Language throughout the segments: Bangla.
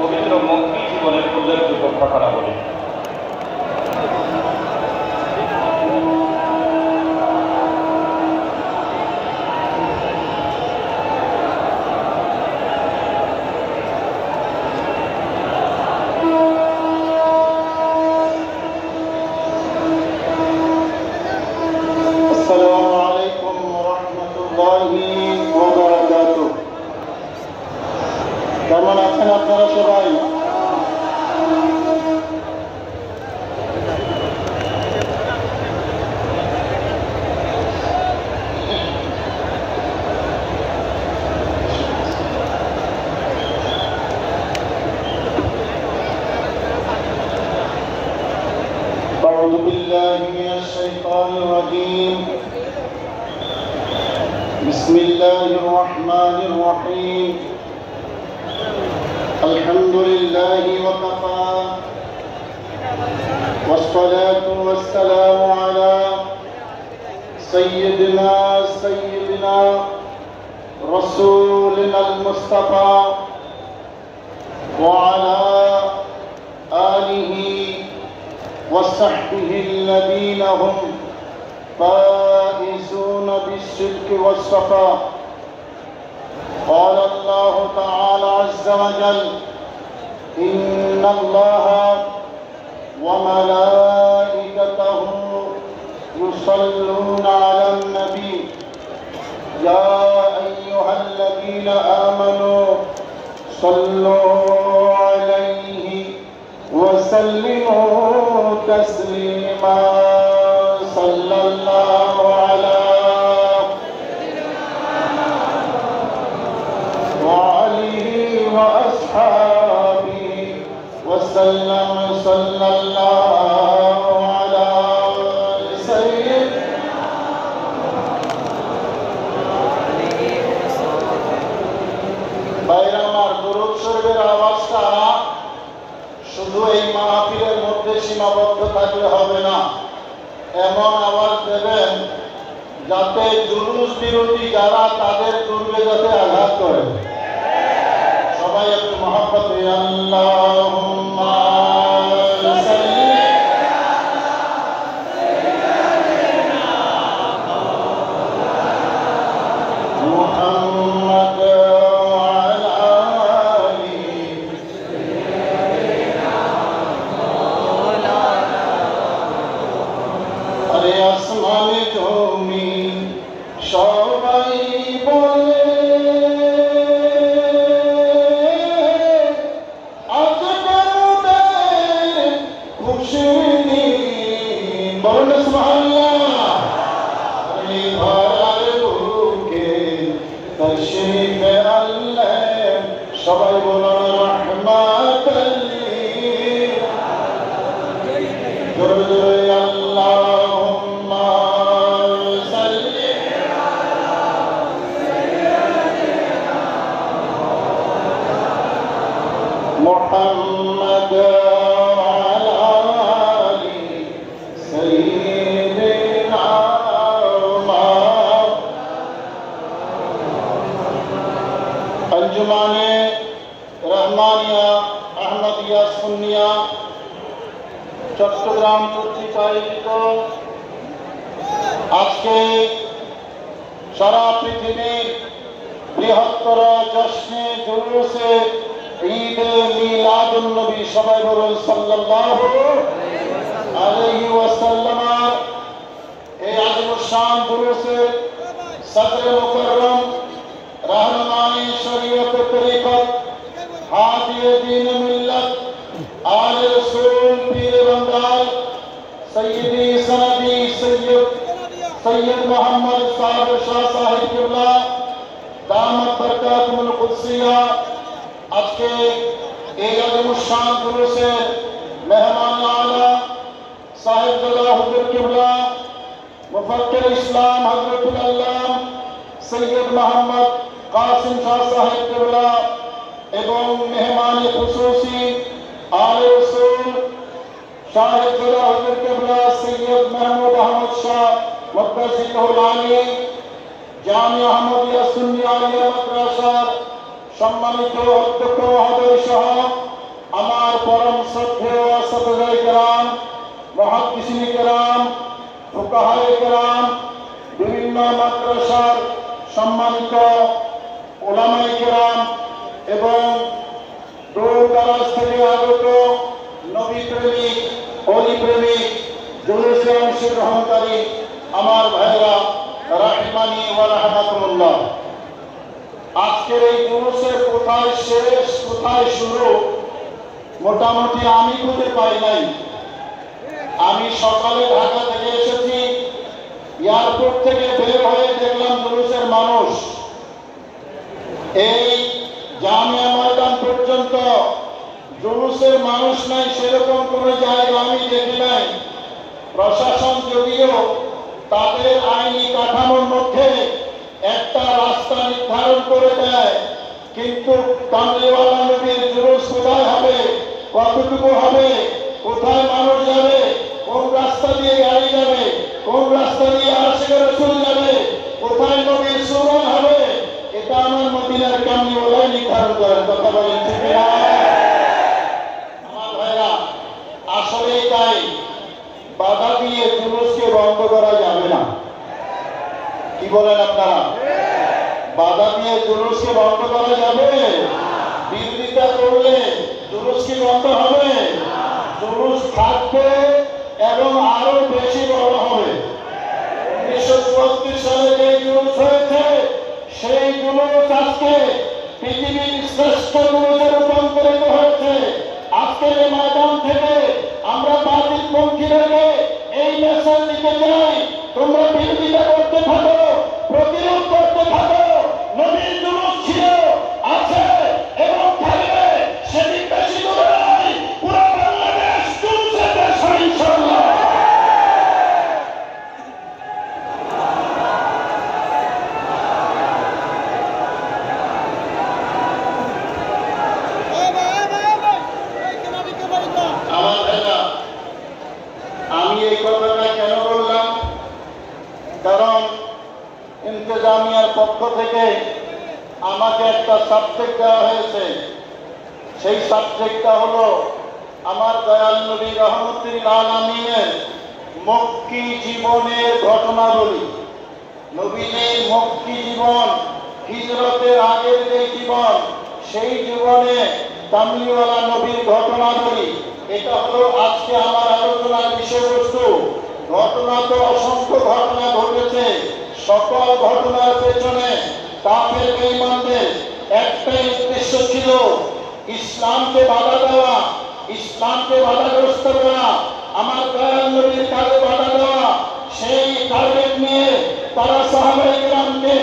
পবিত্র মক্কি জীবনের উল্লেখযোগ্য ঘটনা বলি। কেমন আছেন আপনারা সবাই? أعوذ بالله من الشيطان الرجيم بسم الله الرحمن الرحيم الحمد لله وكفى والصلاة والسلام على سيدنا رسولنا المصطفى وعلى آله وصحبه الذين هم فائزون بالصدق والصفاء. قال الله تعالى عز وجل إن الله وملائكته يصلون على النبي يا أيها الذين آمنوا صلوا عليه وسلموا تسليما صلى الله على وأصحابه وسلم صلى الله على سيدنا বাইরামার দুরূদ শরীফের আওয়াজটা শুধু এই মাহফিলের মধ্যে সীমাবদ্ধ থাকলে হবে না, এমন আওয়াজ দেবেন যাতে জুলুস বিরোধী যারা তাদের দুর্গে যাতে আঘাত করে। সবাই একটু মহব্বত আল্লাহুম্মা সাল্লি মুহাম্মদ ওয়া আলা আলিহি আরে আসমানে জমিন সবাই বলে সবাই বলুন রহমাতুল লিল আলামিন। আল্লাহুম্মা সাল্লি আলা সাইয়্যিদিনা মুহাম্মদ ওয়া আলা আলি সাইয়্যিদিনা अंजुमाने रहमानिया अहमदिया सुन्निया चट्टग्राम কর্তৃক আয়োজিত আজকে সারা পৃথিবীর বৃহত্তর জশ্নে জুলুসে ঈদে মিলাদুন নবী, সবাই বলুন সাল্লাল্লাহু আলাইহি ওয়াসাল্লাম, এই আজিমুশ শান জুলুসে সদরে মুকররম रहनुमाए शरीयत तरीक़त हादिए दीन मिल्लत आले रसूल पीर बंगाल सय्यदी सनदी सैयद मोहम्मद साहब शाह साहिब किबला दामत बरकातुल कुद्सिया আজকে এই আজিমুশ শান জুলুসে মেহমান আলা সাহেবজাদা হুজুর কিবলা মুফাক্কির ইসলাম হযরতুল আল্লাম সৈয়দ মোহাম্মদ কাসিম শাহ সাহেব কিবলা এবং মেহমান খুসুসি আলে রসুল শাহেবজাদা হুজুর কিবলা সৈয়দ মাহমুদ আহমদ শাহ মুক্তাসিবুল আলী জামিয়া আহমদিয়া সুন্নি আলিয়া মাদ্রাসার সম্মানিত অধ্যক্ষ মহোদয় সহ আমার পরম শ্রদ্ধেয় আসসাদায়ে কেরাম, মুহাদ্দিসিনে কেরাম, ফুকাহায়ে কেরাম, বিভিন্ন মাদ্রাসার সম্মানিত উলামায়ে কেরাম এবং দূর দরাজ থেকে আগত নবী প্রেমিক, অলি প্রেমিক, জুলুসে অংশগ্রহণকারী আমার ভাইরা রাহিমানি ওয়া রাহমাতুল্লাহ। আজকের এই জুলুসের কোথায় শেষ কোথায় শুরু মোটামুটি আমি খুঁজে পাই নাই। আমি সকালে ঢাকা থেকে এসেছি, এয়ারপোর্ট থেকে বের হয়ে দেখলাম জুলুসের মানুষ এই জামিয়া ময়দান পর্যন্ত। জুলুসের মানুষ নাই সেরকম কোনো জায়গা আমি দেখি নাই। প্রশাসন যদিও তাদের আইনি কাঠামোর মধ্যে একটা রাস্তা নির্ধারণ করে দেয়, কিন্তু কামলিওয়ালা নবীর জুলুস কোথায় হবে, কতটুকু হবে, কোথায় মানুষ যাবে, কোন রাস্তা দিয়ে গাড়ি যাবে, কোন রাস্তা দিয়ে আশিক রাসূল যাবে, কোথায় নবীর সুরান হবে, এটা আমার মদিনার কামলিওয়ালা নির্ধারণ করেন। কথা বলেন ঠিক না? আমার ভাইরা, আসলেই তাই বাধা দিয়ে জুলুসকে বন্ধ করা যাবে না। কি বলেন আপনারা? বাধা দিয়ে জুলুসকে বন্ধ করা যাবে? বিরোধিতা করলে জুলুস কি বন্ধ হবে? জুলুস থাকবে এবং আরো বেশি বড় হবে। 1934 সালে যে জুলুস হয়েছে সেই জুলুস আজকে পৃথিবীর শ্রেষ্ঠ জুলুসে রূপান্তরিত হয়েছে। আজকের এই ময়দান থেকে আমরা বাতিলপন্থীদেরকে এই মেসেজ দিতে চাই, তোমরা বিরোধিতা করতে থাকো, প্রতিরোধ করতে থাকো। নবীর জুলুস ছিল, আছে এবং থাকবে, সেদিন বেশি দূরে নয়। পুরো বাংলাদেশ জুলুসের দেশ হয় ইনশাআল্লাহ। আমার ভাইরা, আমি এই কথাটা কেন বললাম? কারণ ইন্তেজামিয়ার পক্ষ থেকে আমাকে একটা সাবজেক্ট দেওয়া হয়েছে। সেই সাবজেক্টটা হলো আমার দয়াল নবী রহমতুল আলামিনের মক্কি জীবনের ঘটনাবলী। নবীজির মক্কি জীবন, হিজরতের আগের যে জীবন, সেই জীবনে কামলিওয়ালা নবীর ঘটনাবলী, এটা হলো আজকে আমার আলোচনার বিষয়বস্তু। ঘটনা তো অসংখ্য ঘটনা ঘটেছে। সকল ঘটনার পেছনে কাফের বেঈমানদের একটাই উদ্দেশ্য ছিল, ইসলামকে বাধা দেওয়া, ইসলামকে বাধাগ্রস্ত করা, আমার দয়াল নবীর কাজে বাধা দেওয়া। সেই টার্গেট নিয়ে তারা সাহাবায়ে কেরামকে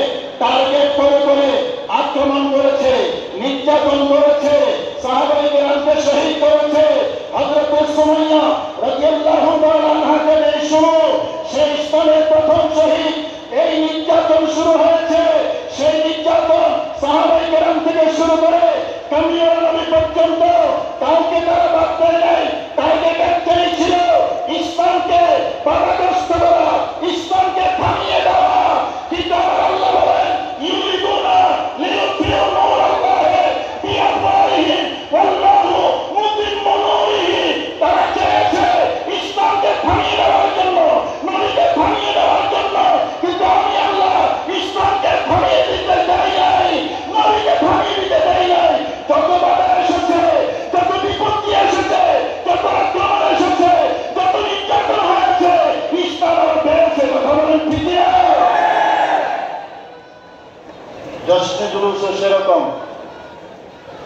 টার্গেট করে করে আক্রমণ করেছে, নির্যাতন করেছে, সাহাবায়ে কেরামকে শহীদ করেছে। হযরত সুমাইয়া রাদিয়াল্লাহু তাআলা আনহাকে নিয়ে শুরু, সেই ইসলামের প্রথম শহীদ। এই নির্যাতন শুরু হয়েছে, সেই নির্যাতন সাহাবায়ে কেরাম থেকে শুরু করে কামলিওয়ালা নবী পর্যন্ত কাউকে তারা বাদ দেয় নাই। টার্গেট একটাই ছিল, ইসলামকে বাধাগ্রস্ত করা, ইসলামকে থামিয়ে দেওয়া। কিন্তু আমার আল্লাহ বলেন, ইউরিদুনা লিইউতিউ নূরাল্লাহি বিআফওয়াহিহিম ওয়াল্লাহু মুতিম্মু নূরিহি। তারা চেয়েছে ইসলামকে থামিয়ে দেওয়ার জন্য, নবীকে থামিয়ে দেওয়ার জন্য, কিন্তু আমি আল্লাহ ইসলামকে থামিয়ে দিতে চাই নাই, নবীকে থামিয়ে দিতে চাই নাই। যত বাধা এসেছে, যত বিপত্তি এসেছে, যত আক্রমণ এসেছে, যত নির্যাতন হয়েছে, ইসলাম আবার পেয়েছে। কথা বলেন ঠিক না? জশ্নে জুলুসও সেরকম।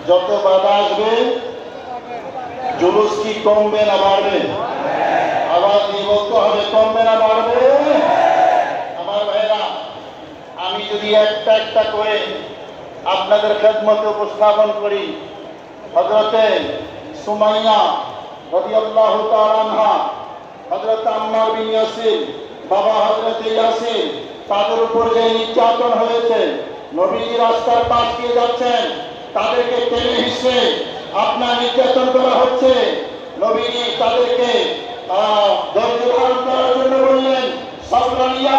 যত বাধা আসবে, জুলুস কি কমবে না বাড়বে? আবার দিয়ে বলতে হবে, কমবে না বাড়বে? আমার ভাইরা, আমি যদি একটা একটা করে আপনাদের খেদমতে উপস্থাপন করি, হযরতে সুমাইয়া রাদিয়াল্লাহু তাআলা আনহা, হযরত আম্মার বিন ইয়াসির, বাবা হযরতে ইয়াসির, তাদের উপর যে নির্যাতন হয়েছে, নবীজি রাস্তার পাশ দিয়ে যাচ্ছেন, তাদেরকে টেনে হিসেবে আপনার নির্যাতন করা হচ্ছে। নবীজি তাদেরকে ধৈর্য ধারণ করার জন্য বললেন, সাবরান ইয়া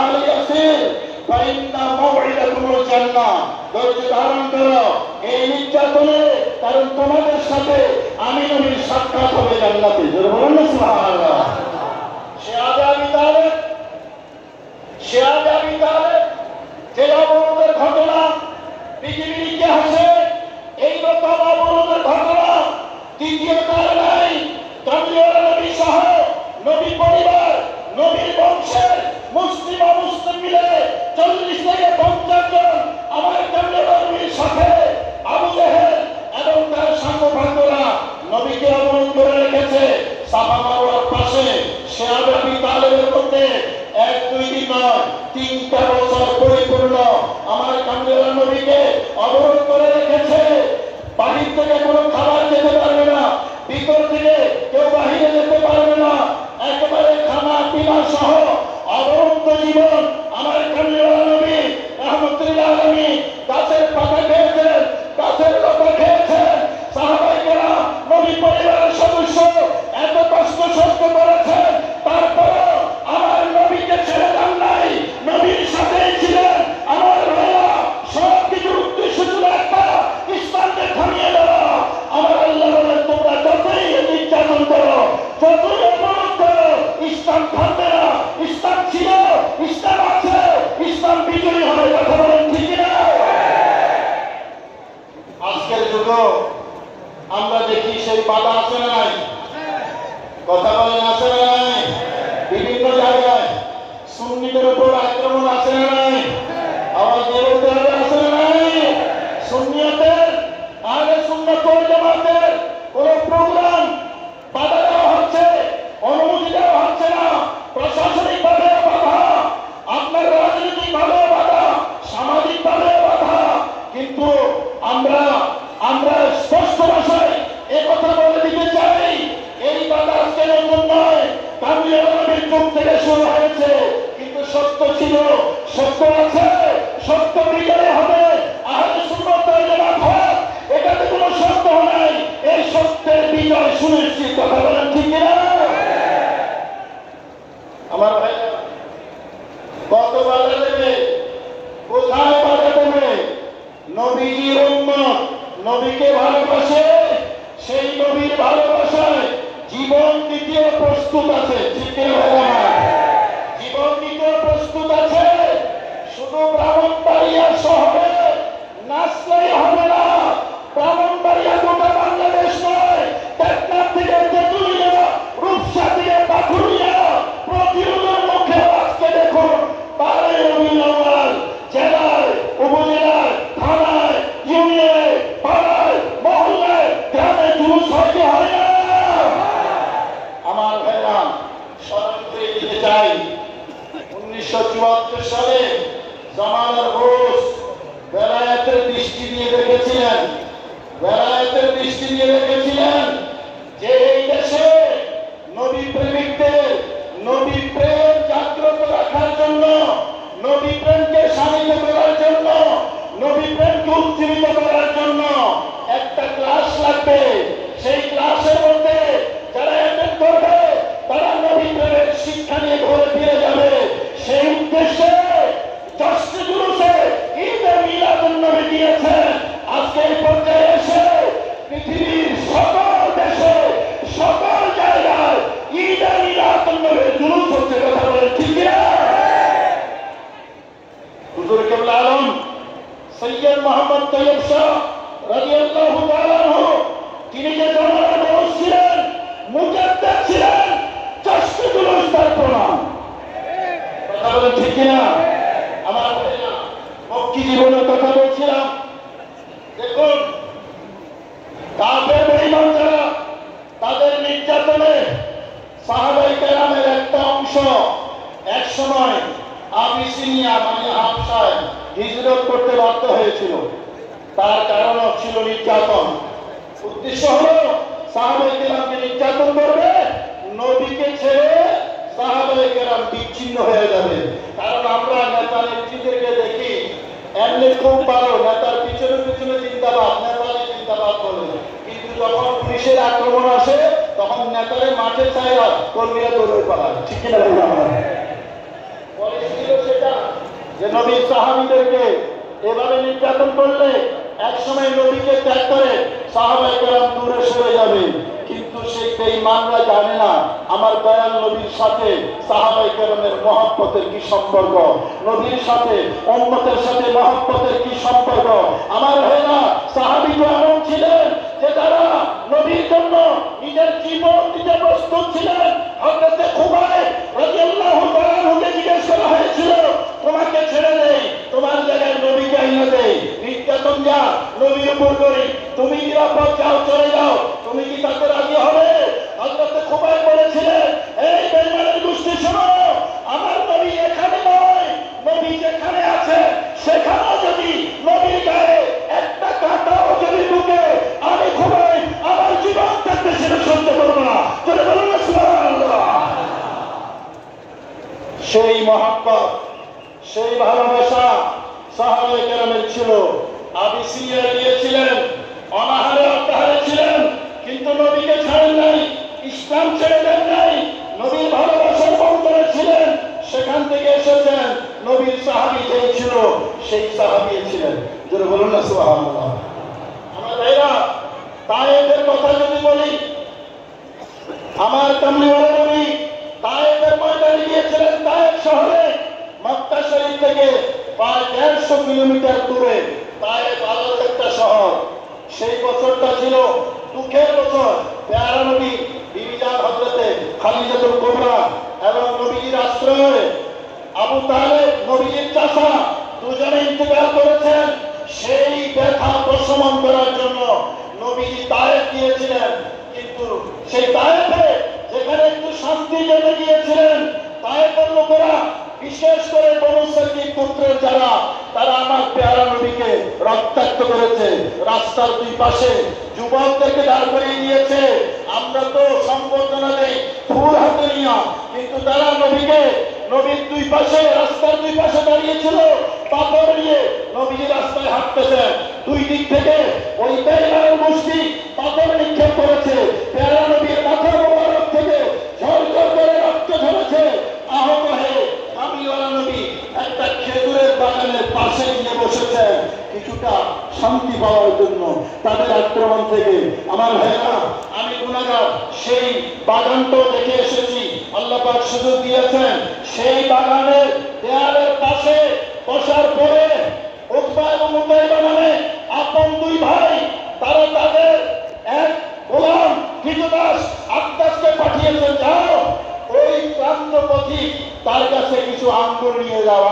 আলী ইয়াসির, ফাইন্না মাওইদাকুমুল জান্নাহ। ধৈর্য ধারণ করো, এই নির্যাতনে, কারণ তোমাদের সাথে আমি নবীর সাক্ষাৎ হবে জান্নাতে। জোরে বলুন না সুবহানাল্লাহ। শেহাদে আবি তালেব যে অবরোধের ঘটনা পৃথিবীর ইতিহাসে এইরকম অবরোধের ঘটনা দ্বিতীয় কার নাই। কামলিওয়ালা নবী সহ নবী পরিবার, নবীর বংশের মুসলিম অমুসলিম মিলে 40 থেকে 50 জন আমার কামলিওয়ালা নবীর সাথে আবু জেহেল এবং তার সাঙ্গপাঙ্গরা নবীকে অবরোধ করে রেখেছে সাফা মারওয়ার পাশে। শেহাদে আবি তালেবের মধ্যে 1-2 দিন নয়, 3টা বছর পরিপূর্ণ আমার কামলিওয়ালা নবীকে অবরোধ করে রেখেছে। বাহির থেকে কোনো খাবার খেতে পারবে না, ভিতর থেকে কেউ বাহিরে যেতে পারবে না, একেবারে খানা পিনা সহ অবরুদ্ধ জীবন। আমার কামলিওয়ালা নবী রাহমাতুল্লাহ আলাইহি গাছের পাতা খেয়েছেন, গাছের লতা খেয়েছেন। সাহাবায়ে কেরাম নবী পরিবারের সদস্য এত কষ্ট সহ্য করেছেন, তারপরও আমার নবীকে ছেড়ে যান নাই, নবীর সাথেই ছিলেন। আমার ভাইয়া, সব কিছুর উদ্দেশ্য ছিল একটা, ইসলামকে থামিয়ে দেওয়া। আমার আল্লাহ বলেন, তোমরা যতই নির্যাতন করো, যতই অপরাধ করো, ইসলাম থামবে না। ইসলাম ছিল, ইসলাম আছে, ইসলাম বিজয়ী হবে। কথা বলেন ঠিক না? আজকের যুগে আমরা দেখি সেই বাধা আছে না নাই? কথা বলেন আছে না নাই? বিভিন্ন জায়গায় সুন্নিদের উপর আক্রমণ আছে না নাই? আওয়াজ দিয়ে বলতে হবে আছে না নাই? সুন্নিয়তের আহলে সুন্নাত ওয়াল জামাতের কোন প্রোগ্রাম বাধা দেওয়া হচ্ছে, অনুমতি দেওয়া হচ্ছে না। প্রশাসনিক ভাবে বাধা, আপনার রাজনৈতিক ভাবে বাধা, সামাজিক ভাবে বাধা। কিন্তু আমরা স্পষ্ট ভাষায় একথা বলে দিতে চাই, এই বাধা আজকে নতুন নয়, কামলিওয়ালা নবীর যুগ থেকে শুরু হয়েছে। কিন্তু সত্য ছিল, সত্য আছে, সত্য বিজয় হবে। আহলে সুন্নাত ওয়াল জামাত হক, এটাতে কোনো সন্দেহ নাই। এই সত্যের বিজয় সুনিশ্চিত। কথা বলেন ঠিক না? আমার ভাই, কত বাধা দেবে, কোথায় বাধা দেবে? নবীজির উম্মত নবীকে ভালোবাসে, সেই নবীর ভালোবাসায় জীবন দিতে প্রস্তুত আছে। ঠিক না? জীবন দিতে প্রস্তুত আছে। শুধু ব্রাহ্মণবাড়িয়া শহরে নাচলেই হবে না, ব্রাহ্মণবাড়িয়া গোটা বাংলাদেশ নয়, টেকনাফ থেকে তেঁতুলিয়া, রূপসা থেকে পাথুরিয়া, প্রতিরোধের মুখে আজকে দেখুন 12 রবিউল আউয়াল জেলায়, উপজেলায়, থানায়, ইউনিয়নে, পাড়ায়, মহল্লায়, গ্রামে জুলুস হইতে হয় না। আমার ভাইরা, স্মরণ করে দিতে চাই, 1974 সালে জামানার ঘোষ বেলায়েতের দৃষ্টি দিয়ে দেখেছিলেন, যে এই দেশে নবী প্রেমিকদের নবী প্রেম জাগ্রত রাখার জন্য, নবী প্রেমকে শানিত করার জন্য, নবী প্রেমকে উজ্জীবিত করার জন্য একটা ক্লাস লাগবে। সেই ক্লাসের মধ্যে যারা অ্যাটেন্ড করবে তারা নবী প্রেমের শিক্ষা নিয়ে ঘরে ফিরে যাবে। সেই উদ্দেশ্যে জশ্নে জুলুসে ঈদে মিলাদুন নবী দিয়েছেন। আজকে এই পর্যায়ে এসে পৃথিবীর সকল দেশে, সকল জায়গায় ঈদে মিলাদুন নবীর জুলুস হচ্ছে। কথা বলে ঠিক না? হুজুর কেবলা আলম সৈয়দ মোহাম্মদ তৈয়ব শাহ রাদিয়াল্লাহু তাআলা আনহু, তিনি যে জমানার মানুষ ছিলেন, মুজাদ্দিদ ছিলেন, জশ্নে জুলুস তার প্রমাণ। কথা বলে ঠিক না? আমার মক্কি জীবনের কথা বলছিলাম। দেখুন, কাফের বেঈমান যারা, তাদের নির্যাতনে সাহাবায়ে কেরামের একটা অংশ একসময় আবিসিনিয়া মানে হাবশায় হিজরত করতে বাধ্য হয়েছিল। তার কারণও ছিল নির্যাতন। উদ্দেশ্য হলো সাহাবায়ে কেরামকে নির্যাতন করবে, নবীকে ছেড়ে সাহাবায়ে কেরাম বিচ্ছিন্ন হয়ে যাবে। কারণ আমরা নেতা নেত্রীদেরকে দেখি, এমনি খুব ভালো, নেতার পিছনে পিছনে জিন্দাবাদ, নেতারে জিন্দাবাদ বলে, কিন্তু যখন পুলিশের আক্রমণ আসে তখন নেতারে মাঠে চায়, কর্মীরা দৌড়ে পালায়। ঠিক কিনা বললাম? পরে ছিল সেটা যে নবীর সাহাবীদেরকে এভাবে নির্যাতন করলে একসময় নবীকে ত্যাগ করে সাহাবায়ে কেরাম দূরে সরে যাবে, কিন্তু সেই বেঈমানরা জানে না আমার দয়াল নবীর সাথে সাহাবায়ে কেরামের মহব্বতের কি সম্পর্ক, নবীর সাথে উম্মতের সাথে মহব্বতের কি সম্পর্ক। আমার ভাইরা, সাহাবীরা এমন ছিলেন যে তারা নবীর জন্য নিজের জীবন দিতে প্রস্তুত ছিলেন। হযরত খুবাইব রাদিয়াল্লাহু তাআলা আনহুকে জিজ্ঞেস করা হয়েছিল, তোমাকে ছেড়ে দেই, তোমার জায়গায় নবীকে এনে দেই, নির্যাতন যা নবীর উপর করি, তুমি নিরাপদ যাও, চলে যাও, তুমি কি তাতে রাজি হবে? হযরত খুবাইব বলেছিলেন, এই বেঈমানের গোষ্ঠী শোনো, আমার নবী এখানে নয়, নবী যেখানে আছে সেখানেও যদি নবীর গায়ে একটা কাঁটাও যদি ঢুকে, আমি খুবাইব আমার জীবন থাকতে সেটা সহ্য করবো না। চলে বলুন না সুবহানাল্লাহ। সেই মহব্বত, সেই ভালোবাসা সাহাবায়ে কেরামের ছিল। আবিসিনিয়ায় গিয়েছিলেন, অনাহারে অত্যাহারে ছিলেন, কিন্তু নবীকে ছাড়েন নাই, ইসলাম ছেড়ে দেন নাই, নবীর ভালোবাসার বন্ধনে ছিলেন। সেখান থেকে এসেছেন, নবীর সাহাবী যেই ছিল সেই সাহাবী ছিলেন। যারা বলুন না সুবহানাল্লাহ। আমার ভাইরা, তায়েফের কথা যদি বলি, আমার কামলিওয়ালা নবী তায়েফের ময়দানে গিয়েছিলেন। তায়েফ শহরে মক্কা শরীফ থেকে প্রায় 150 কিলোমিটার দূরে তায়েফ আলাদা একটা শহর। সেই বছরটা ছিল দুঃখের বছর। পেয়ারা নবী বিবি জান হযরতে খাদিজাতুল কুবরা এবং নবীজির আশ্রয়ে আবু তালেব নবীজির চাচা দুজনে ইন্তেকাল করেছেন। সেই ব্যথা প্রশমন করার জন্য নবীজি তায়েফ গিয়েছিলেন, কিন্তু সেই তায়েফে যেখানে একটু শান্তি জমে গিয়েছিলেন, তায়েফের লোকেরা বিশেষ করে বনু সাকিব পুত্রের যারা, তারা আমার পেয়ারা নবীকে রক্তাক্ত করেছে। রাস্তার দুই পাশে যুবকদেরকে দাঁড় করিয়ে দিয়েছে। আমরা তো সম্বর্ধনা দেই ফুল হাতে নিয়া, কিন্তু তারা নবীকে, নবীর দুই পাশে, রাস্তার দুই পাশে দাঁড়িয়েছিল পাথর নিয়ে। নবীজি রাস্তায় হাঁটতেছেন, দুই দিক থেকে ওই বেঈমান গোষ্ঠী পাথর নিক্ষেপ করেছে। পেয়ারা নবীর মাথা মোবারক থেকে ঝরঝর করে রক্ত ঝরেছে। আহত হয়ে কামলিওয়ালা নবী একটা খেজুরের বাগানের পাশে গিয়ে বসেছেন কিছুটা শান্তি পাওয়ার জন্য তাদের আক্রমণ থেকে। আমার ভাইরা, আমি গুনাহগার, সেই বাগানটাও দেখে এসেছি। আল্লাহ পাক সুযোগ দিয়েছেন, সেই বাগানের দেয়ালের পাশে বসার পরে উতবা এবং উতাইবা নামে আপন দুই ভাই, তারা তাদের এক গোলাম কৃতদাস আব্বাসকে পাঠিয়েছেন, যাও ওই ক্লান্ত পথিক তার কাছে কিছু আঙ্গুর নিয়ে যাও,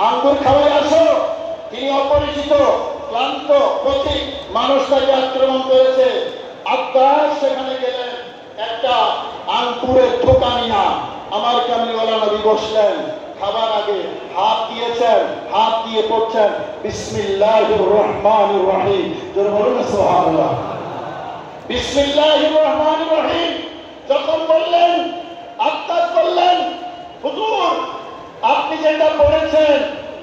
আঙ্গুর খাওয়াই আসো। তিনি অপরিচিত ক্লান্ত পথিক মানুষটাকে আক্রমণ করেছে। আব্বাস সেখানে গেলেন, একটা আঙ্গুরের ঠোকা নিয়া আমার কামলিওয়ালা নবী বসলেন। খাবার আগে হাত দিয়েছেন, হাত দিয়ে পড়ছেন বিসমিল্লাহির রহমানির রহিম। জোরে বলুন সুবহানাল্লাহ। বিসমিল্লাহির রহমানির রহিম যখন বললেন, আব্বাস বললেন, হুজুর আপনি যেটা পড়েছেন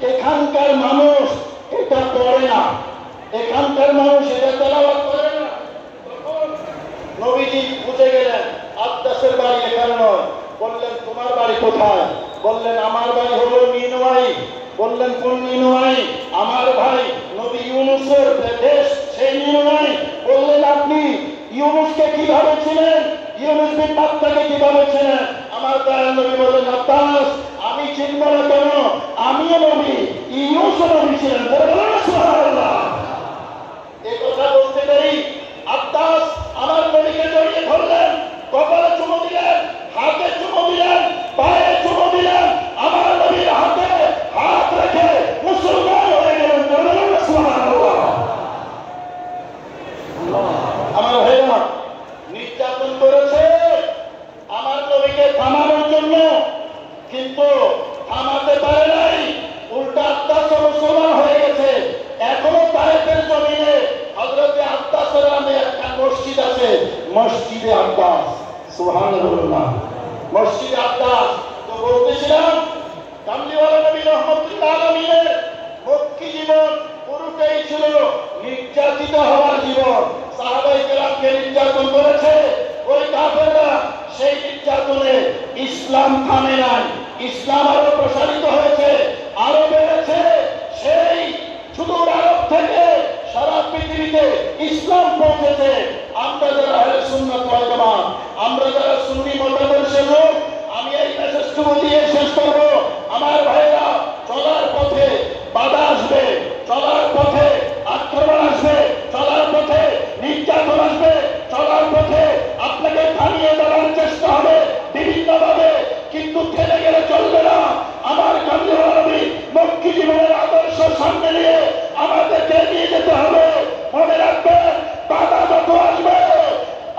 এখানকার মানুষ এটা পড়ে না, এখানকার মানুষ এটা তেলাওয়াত করে না। তখন নবীজি বুঝে গেলেন আব্বাসের বাড়ি এখানে নয়। বললেন, তোমার বাড়ি কোথায়? বললেন, আমার বাড়ি হলো নিনওয়াই। বললেন, কোন নিনওয়াই? আমার ভাই নবী ইউনূসের দেশ সেই নিনওয়াই। বললেন, আপনি ইউনূসকে কিভাবে ছিলেন? ইউনূস বিন মাত্তাকে কিভাবে ছিলেন? আমার দয়াল নবী বললেন, আব্বাস আমি চিনব না কেন? আমিও নবী, ইউনূসও নবী ছিলেন। সুবহানাল্লাহ। এই কথা বলতে দেরি আব্বাস আমার নবীকে জড়িয়ে ধরলেন, কপালে চুমো দিলেন, হাতে চুমো দিলেন, পায়ে চুমো দিলেন। আমার নবীর হাতে হাত রেখে মুসলমান হয়ে গেলেন। সুবহানাল্লাহ। আমার ভাইরা, নির্যাতন করেছে আমার নবীকে থামানোর জন্য, কিন্তু থামাতে পারে নাই। উল্টা আব্বাস মুসলমান হয়ে গেছে। এখনো তায়েফের জমিনে হযরতে আব্বাসের নামে একটা মসজিদ আছে, মসজিদে আব্বাস। সুবহানাল্লাহ। মসজিদে আব্বাস। তো বলতেছিলাম, কামলিওয়ালা নবী রাহমাতুল্লাহ আলামিনের মক্কি জীবন পুরোটাই ছিল নির্যাতিত হওয়ার জীবন। সাহাবায়ে কেরামকে নির্যাতন করেছে ওই কাফেররা। সেই নির্যাতনে ইসলাম থামে নাই, ইসলাম আরো প্রসারিত হয়েছে, আরো বেড়েছে। সেই সুদূর আরব থেকে সারা পৃথিবীতে ইসলাম পৌঁছেছে। আমরা যারা আহলে সুন্নাত ওয়াল জামাত, আমরা যারা সুন্নি মতাদর্শের লোক, আমি এই মেসেজটুকু দিয়ে শেষ করবো। আমার ভাইরা, চলার পথে বাধা আসবে, চলার পথে আক্রমণ আসবে, চলার পথে নির্যাতন আসবে, চলার পথে আপনাকে থামিয়ে দেওয়ার চেষ্টা হবে বিভিন্নভাবে, কিন্তু থেমে গেলে চলবে না। আমার কামলিওয়ালা নবী মক্কি জীবনের আদর্শ সামনে নিয়ে আমাদেরকে এগিয়ে যেতে হবে। মনে রাখবেন, বাধা যত আসবে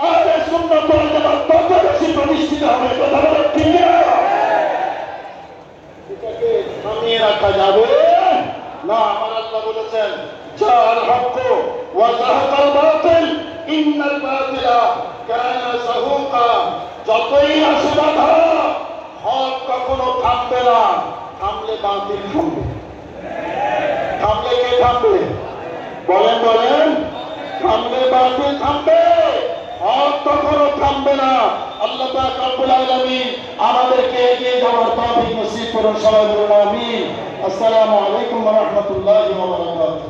আহলে সুন্নাত ওয়াল জামাত তত বেশি প্রতিষ্ঠিত হবে। কথা বলে ঠিক না? এটাকে থামিয়ে রাখা যাবে না। আমার আল্লাহ বলেছেন, জাআল হক ওয়া যাহাকাল বাতিল ইন্নাল বাতিলা কানা যাহুকা। যতই আসে বাধা, হক কখনো থামবে না। থামলে বাতিল থামবে। থামলে কে থামবে? বলেন বলেন। থামলে বাতিল থামবে, হক কখনো থামবে না। আল্লাহ পাক রব্বুল আলামিন আমাদেরকে এগিয়ে যাওয়ার তৌফিক নসিব করুন। সবাই বলুন আমিন। আসসালামু আলাইকুম ওয়া রাহমাতুল্লাহি ওয়া বারাকাতুহু।